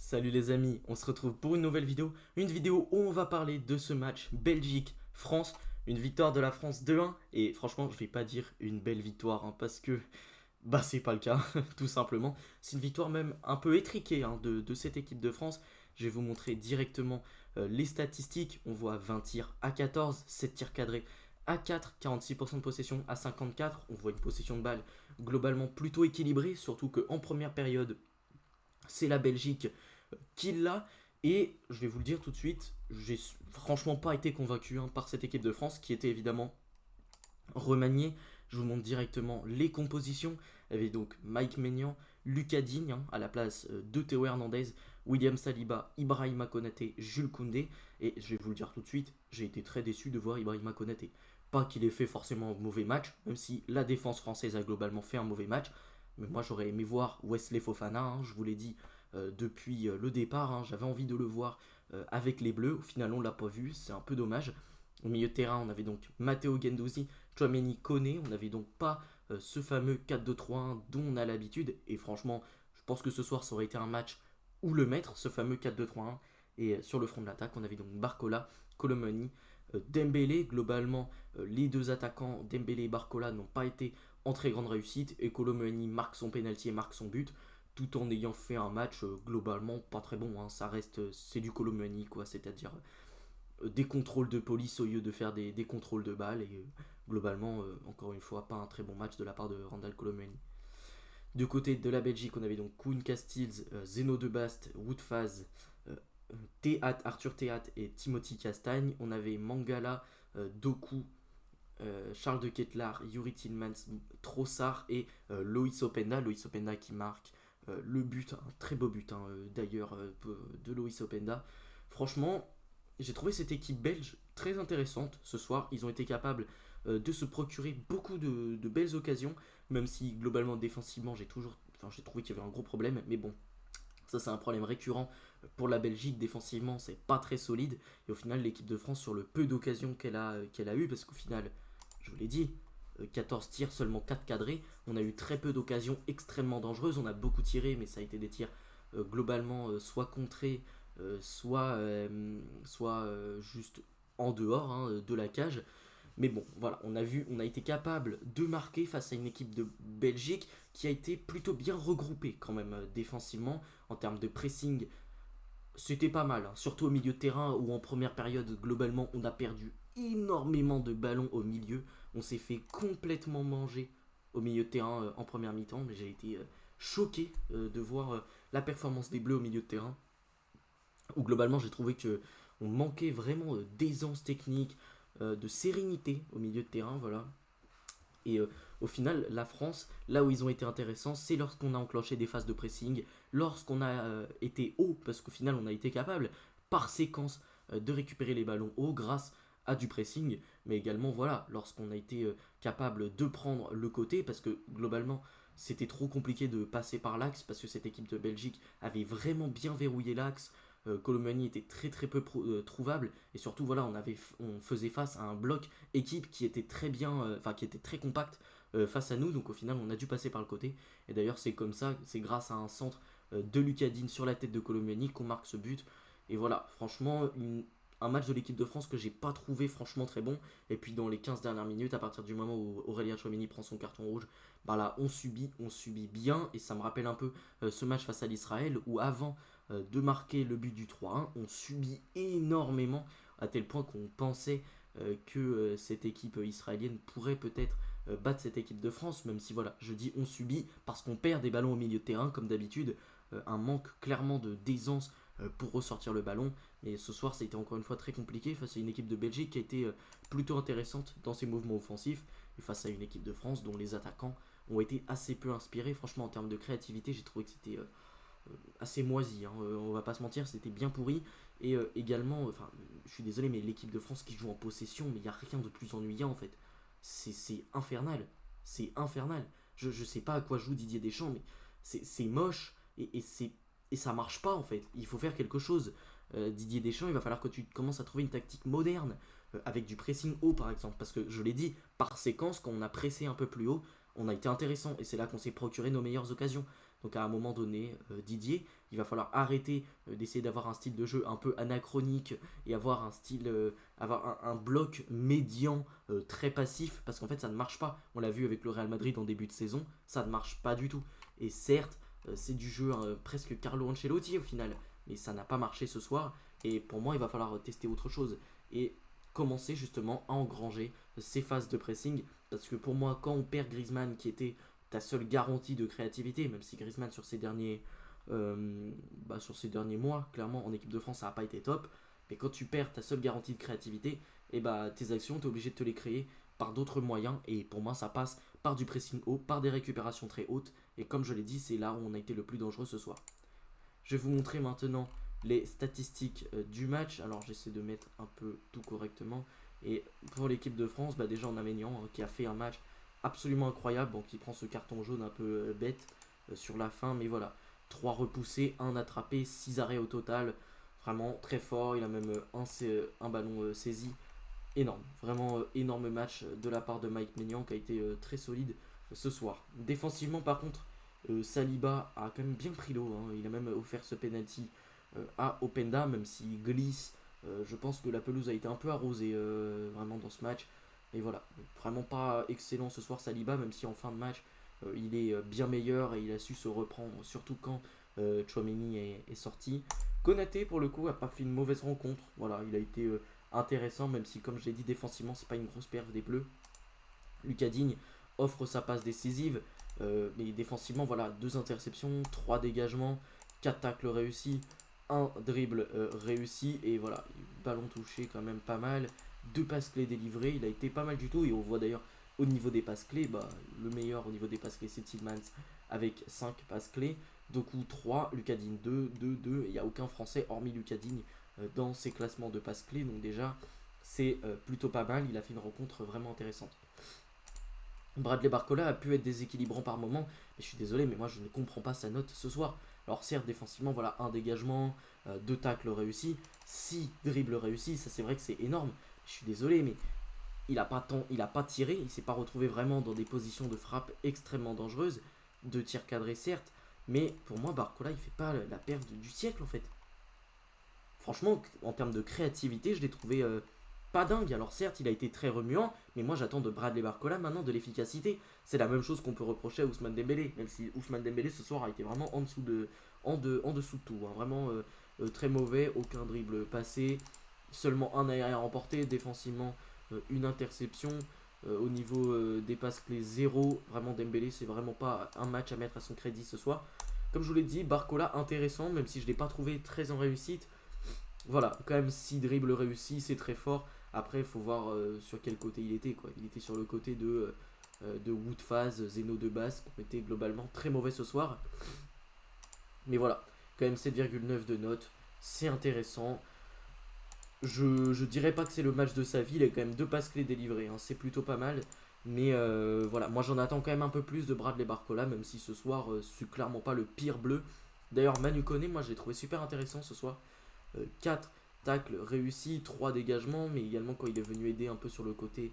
Salut les amis, on se retrouve pour une vidéo où on va parler de ce match Belgique-France, une victoire de la France 2-1, et franchement je vais pas dire une belle victoire parce que bah c'est pas le cas, tout simplement, c'est une victoire même un peu étriquée de cette équipe de France. Je vais vous montrer directement les statistiques. On voit 20 tirs à 14, 7 tirs cadrés à 4, 46% de possession à 54, on voit une possession de balle globalement plutôt équilibrée, surtout qu'en première période c'est la Belgique qui l'a. Et je vais vous le dire tout de suite, j'ai franchement pas été convaincu par cette équipe de France qui était évidemment remaniée. Je vous montre directement les compositions. Il y avait donc Mike Maignan, Lucas Digne à la place de Théo Hernandez, William Saliba, Ibrahima Konaté, Jules Koundé. Et je vais vous le dire tout de suite, j'ai été très déçu de voir Ibrahima Konaté. Pas qu'il ait fait forcément un mauvais match, même si la défense française a globalement fait un mauvais match. Mais moi j'aurais aimé voir Wesley Fofana, je vous l'ai dit depuis le départ, j'avais envie de le voir avec les Bleus. Au final on l'a pas vu, c'est un peu dommage. Au milieu de terrain on avait donc Matteo Guendouzi, Tchouaméni, Koné, on n'avait donc pas ce fameux 4-2-3-1 dont on a l'habitude. Et franchement je pense que ce soir ça aurait été un match où le mettre, ce fameux 4-2-3-1. Et sur le front de l'attaque on avait donc Barcola, Colomani, Dembélé. Globalement les deux attaquants Dembélé et Barcola n'ont pas été en très grande réussite, et Colomani marque son penalty et marque son but tout en ayant fait un match globalement pas très bon. Ça reste, c'est du Colomani quoi, c'est-à-dire des contrôles de police au lieu de faire des contrôles de balles. Et globalement encore une fois pas un très bon match de la part de Randal Colomani. Du côté de la Belgique on avait donc Koen Casteels, Zeno de Bast, Woodfaz, Arthur Théat et Timothy Castagne. On avait Mangala, Doku, Charles de Ketelaar, Yuri Tillmans, Trossard et Loïs Openda. Loïs Openda qui marque le but, un très beau but d'ailleurs de Loïs Openda. Franchement, j'ai trouvé cette équipe belge très intéressante ce soir. Ils ont été capables de se procurer beaucoup de belles occasions, même si globalement défensivement j'ai trouvé qu'il y avait un gros problème. Mais bon, ça c'est un problème récurrent pour la Belgique. Défensivement c'est pas très solide, et au final l'équipe de France, sur le peu d'occasions qu'elle a eu, parce qu'au final je vous l'ai dit, 14 tirs, seulement 4 cadrés. On a eu très peu d'occasions extrêmement dangereuses. On a beaucoup tiré, mais ça a été des tirs globalement soit contrés, soit juste en dehors de la cage. Mais bon, voilà, on a été capable de marquer face à une équipe de Belgique qui a été plutôt bien regroupée quand même défensivement. En termes de pressing, c'était pas mal, surtout au milieu de terrain où en première période, globalement, on a perdu énormément de ballons au milieu. On s'est fait complètement manger au milieu de terrain en première mi-temps, mais j'ai été choqué de voir la performance des Bleus au milieu de terrain, où globalement j'ai trouvé que on manquait vraiment d'aisance technique, de sérénité au milieu de terrain, voilà. Et au final, la France, là où ils ont été intéressants, c'est lorsqu'on a enclenché des phases de pressing, lorsqu'on a été haut, parce qu'au final, on a été capable, par séquence, de récupérer les ballons haut grâce à du pressing, mais également, voilà, lorsqu'on a été capable de prendre le côté, parce que globalement, c'était trop compliqué de passer par l'axe, parce que cette équipe de Belgique avait vraiment bien verrouillé l'axe. Colomani était très très peu trouvable, et surtout voilà, on faisait face à un bloc équipe qui était très bien, qui était très compact face à nous. Donc au final on a dû passer par le côté, et d'ailleurs c'est comme ça, c'est grâce à un centre de Lucas Digne sur la tête de Colomani qu'on marque ce but. Et voilà, franchement un match de l'équipe de France que j'ai pas trouvé franchement très bon. Et puis dans les 15 dernières minutes, à partir du moment où Aurélien Tchouaméni prend son carton rouge, bah là on subit bien. Et ça me rappelle un peu ce match face à l'Israël, où avant de marquer le but du 3-1, on subit énormément, à tel point qu'on pensait que cette équipe israélienne pourrait peut-être battre cette équipe de France. Même si voilà, je dis on subit parce qu'on perd des ballons au milieu de terrain comme d'habitude, un manque clairement de d'aisance pour ressortir le ballon. Mais ce soir ça a été encore une fois très compliqué face à une équipe de Belgique qui a été plutôt intéressante dans ses mouvements offensifs, et face à une équipe de France dont les attaquants ont été assez peu inspirés. Franchement en termes de créativité j'ai trouvé que c'était assez moisi, on va pas se mentir, c'était bien pourri. Et également, je suis désolé, mais l'équipe de France qui joue en possession, mais il n'y a rien de plus ennuyant en fait. C'est infernal, c'est infernal. Je sais pas à quoi joue Didier Deschamps, mais c'est moche, et ça marche pas en fait. Il faut faire quelque chose. Didier Deschamps, il va falloir que tu commences à trouver une tactique moderne, avec du pressing haut par exemple, parce que je l'ai dit, par séquence, quand on a pressé un peu plus haut, on a été intéressant, et c'est là qu'on s'est procuré nos meilleures occasions. Donc à un moment donné, Didier, il va falloir arrêter d'essayer d'avoir un style de jeu un peu anachronique et avoir un style, avoir un bloc médian très passif, parce qu'en fait ça ne marche pas. On l'a vu avec le Real Madrid en début de saison, ça ne marche pas du tout. Et certes, c'est du jeu presque Carlo Ancelotti au final, mais ça n'a pas marché ce soir. Et pour moi, il va falloir tester autre chose et commencer justement à engranger ces phases de pressing. Parce que pour moi, quand on perd Griezmann, qui était ta seule garantie de créativité, même si Griezmann sur ces derniers mois, clairement en équipe de France, ça n'a pas été top. Mais quand tu perds ta seule garantie de créativité, et bah tes actions, tu es obligé de te les créer par d'autres moyens. Et pour moi, ça passe par du pressing haut, par des récupérations très hautes. Et comme je l'ai dit, c'est là où on a été le plus dangereux ce soir. Je vais vous montrer maintenant les statistiques du match. Alors j'essaie de mettre un peu tout correctement. Et pour l'équipe de France, bah, déjà on a Maignan qui a fait un match absolument incroyable. Bon, qui prend ce carton jaune un peu bête sur la fin. Mais voilà, 3 repoussés, 1 attrapé, 6 arrêts au total. Vraiment très fort. Il a même un ballon saisi. Énorme, vraiment énorme match de la part de Mike Maignan qui a été très solide ce soir. Défensivement par contre, Saliba a quand même bien pris l'eau, hein. Il a même offert ce penalty à Openda, même s'il glisse. Je pense que la pelouse a été un peu arrosée vraiment dans ce match. Et voilà, vraiment pas excellent ce soir Saliba, même si en fin de match il est bien meilleur et il a su se reprendre, surtout quand Tchouaméni est sorti. Konaté pour le coup a pas fait une mauvaise rencontre, voilà, il a été intéressant, même si comme je l'ai dit défensivement c'est pas une grosse perf des Bleus. Lucas Digne offre sa passe décisive, mais défensivement voilà, 2 interceptions, 3 dégagements, 4 tacles réussis, 1 dribble réussi, et voilà, ballon touché quand même pas mal, 2 passes clés délivrées, il a été pas mal du tout. Et on voit d'ailleurs au niveau des passes clés, bah, le meilleur au niveau des passes clés c'est Tillmans avec 5 passes clés, Doku 3, Lucas Digne 2, 2, 2, il n'y a aucun Français hormis Lucas Digne dans ses classements de passes clés, donc déjà c'est plutôt pas mal. Il a fait une rencontre vraiment intéressante. Bradley Barcola a pu être déséquilibrant par moment, mais je suis désolé, mais moi je ne comprends pas sa note ce soir. Alors certes défensivement, voilà, 1 dégagement, 2 tacles réussis, 6 dribbles réussis, ça c'est vrai que c'est énorme. Je suis désolé, mais il a pas tiré, il s'est pas retrouvé vraiment dans des positions de frappe extrêmement dangereuses, de tir cadré certes, mais pour moi Barcola il fait pas la perf du siècle en fait. Franchement, en termes de créativité, je l'ai trouvé pas dingue. Alors certes, il a été très remuant, mais moi j'attends de Bradley Barcola maintenant de l'efficacité. C'est la même chose qu'on peut reprocher à Ousmane Dembélé, même si Ousmane Dembélé ce soir a été vraiment en dessous de tout, hein. Vraiment très mauvais, aucun dribble passé, seulement un aérien remporté, défensivement une interception. Au niveau des passes clés, 0. Vraiment Dembélé, c'est vraiment pas un match à mettre à son crédit ce soir. Comme je vous l'ai dit, Barcola intéressant, même si je ne l'ai pas trouvé très en réussite. Voilà, quand même 6 dribbles réussis, c'est très fort. Après, il faut voir sur quel côté il était, quoi. Il était sur le côté de Woodfaz, Zeno de Basse, qui était globalement très mauvais ce soir. Mais voilà, quand même 7,9 de note, c'est intéressant. Je dirais pas que c'est le match de sa vie, il a quand même 2 passes clés délivrées, hein. C'est plutôt pas mal. Mais voilà, moi j'en attends quand même un peu plus de Bradley Barcola, même si ce soir, c'est clairement pas le pire bleu. D'ailleurs, Manu Koné, moi je l'ai trouvé super intéressant ce soir. 4 tacles réussis, 3 dégagements, mais également quand il est venu aider un peu sur le côté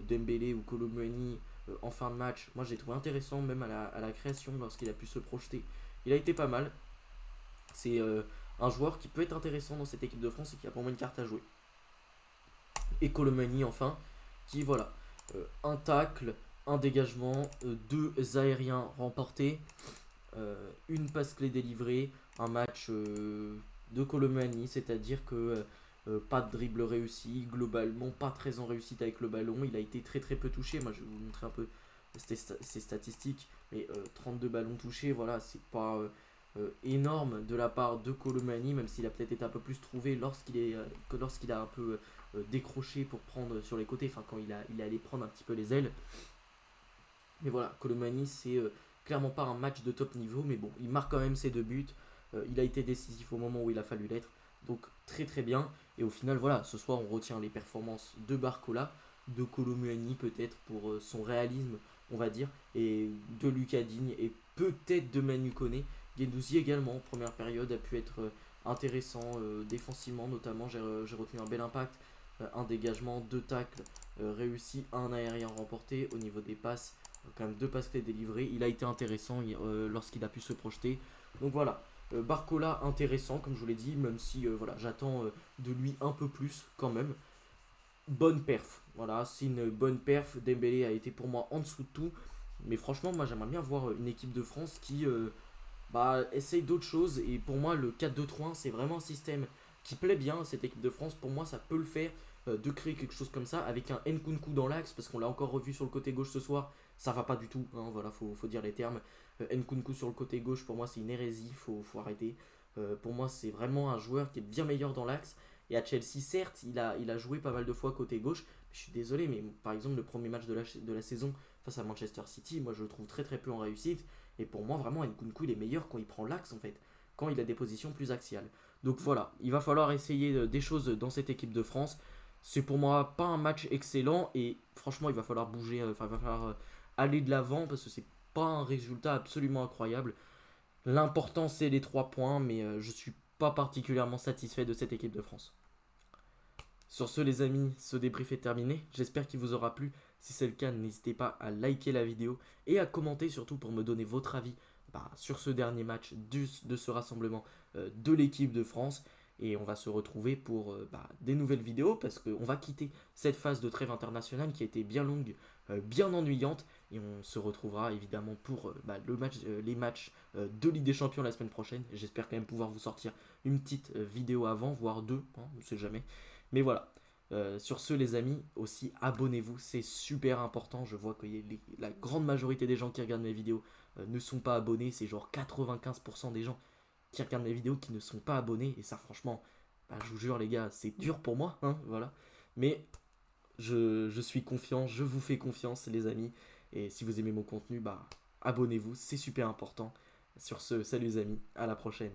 Dembélé ou Kolo Muani en fin de match. Moi j'ai trouvé intéressant même à la création lorsqu'il a pu se projeter. Il a été pas mal. C'est un joueur qui peut être intéressant dans cette équipe de France et qui a pour moi une carte à jouer. Et Kolo Muani enfin, qui voilà, un tacle, un dégagement, 2 aériens remportés, une passe clé délivrée, un match de Kolo Muani, c'est-à-dire que pas de dribble réussi, globalement pas très en réussite avec le ballon, il a été très très peu touché. Moi je vais vous montrer un peu ses statistiques, mais 32 ballons touchés, voilà, c'est pas énorme de la part de Kolo Muani, même s'il a peut-être été un peu plus trouvé lorsqu'il a un peu décroché pour prendre sur les côtés, enfin quand il allait prendre un petit peu les ailes. Mais voilà, Kolo Muani c'est clairement pas un match de top niveau, mais bon, il marque quand même ses 2 buts. Il a été décisif au moment où il a fallu l'être. Donc très très bien. Et au final, voilà, ce soir on retient les performances de Barcola, de Kolo Muani peut-être pour son réalisme, on va dire, et de Lucas Digne et peut-être de Manu Koné. Guendouzi également, en première période, a pu être intéressant défensivement notamment. J'ai retenu un bel impact. Un dégagement, 2 tacles réussis, un aérien remporté. Au niveau des passes, Quand même 2 passes clés délivrées. Il a été intéressant lorsqu'il a pu se projeter. Donc voilà. Barcola intéressant comme je vous l'ai dit, même si voilà, j'attends de lui un peu plus quand même. Bonne perf, voilà, c'est une bonne perf. Dembélé a été pour moi en dessous de tout, mais franchement moi j'aimerais bien voir une équipe de France qui essaye d'autres choses. Et pour moi le 4-2-3-1 c'est vraiment un système qui plaît bien à cette équipe de France. Pour moi ça peut le faire, de créer quelque chose comme ça avec un Nkunku dans l'axe, parce qu'on l'a encore revu sur le côté gauche ce soir, ça va pas du tout, hein, voilà, faut dire les termes. Nkunku sur le côté gauche, pour moi c'est une hérésie, faut arrêter. Pour moi c'est vraiment un joueur qui est bien meilleur dans l'axe. Et à Chelsea, certes, il a joué pas mal de fois côté gauche. Je suis désolé, mais par exemple, le premier match de la saison face à Manchester City, moi je le trouve très très peu en réussite. Et pour moi, vraiment, Nkunku, il est meilleur quand il prend l'axe en fait, quand il a des positions plus axiales. Donc voilà, il va falloir essayer des choses dans cette équipe de France. C'est pour moi pas un match excellent et franchement, il va falloir bouger, enfin, il va falloir aller de l'avant parce que c'est pas un résultat absolument incroyable. L'important, c'est les 3 points, mais je suis pas particulièrement satisfait de cette équipe de France. Sur ce les amis, ce débrief est terminé. J'espère qu'il vous aura plu. Si c'est le cas, n'hésitez pas à liker la vidéo et à commenter surtout pour me donner votre avis sur ce dernier match de ce rassemblement de l'équipe de France. Et on va se retrouver pour des nouvelles vidéos parce qu'on va quitter cette phase de trêve internationale qui a été bien longue, bien ennuyante. Et on se retrouvera évidemment pour les matchs de Ligue des Champions la semaine prochaine. J'espère quand même pouvoir vous sortir une petite vidéo avant, voire deux, hein, on ne sait jamais. Mais voilà. Sur ce les amis, aussi abonnez-vous, c'est super important. Je vois que la grande majorité des gens qui regardent mes vidéos ne sont pas abonnés. C'est genre 95% des gens qui regardent mes vidéos qui ne sont pas abonnés. Et ça franchement, je vous jure les gars, c'est dur pour moi, hein, voilà. Mais je suis confiant, je vous fais confiance les amis. Et si vous aimez mon contenu, abonnez-vous, c'est super important. Sur ce, salut les amis, à la prochaine.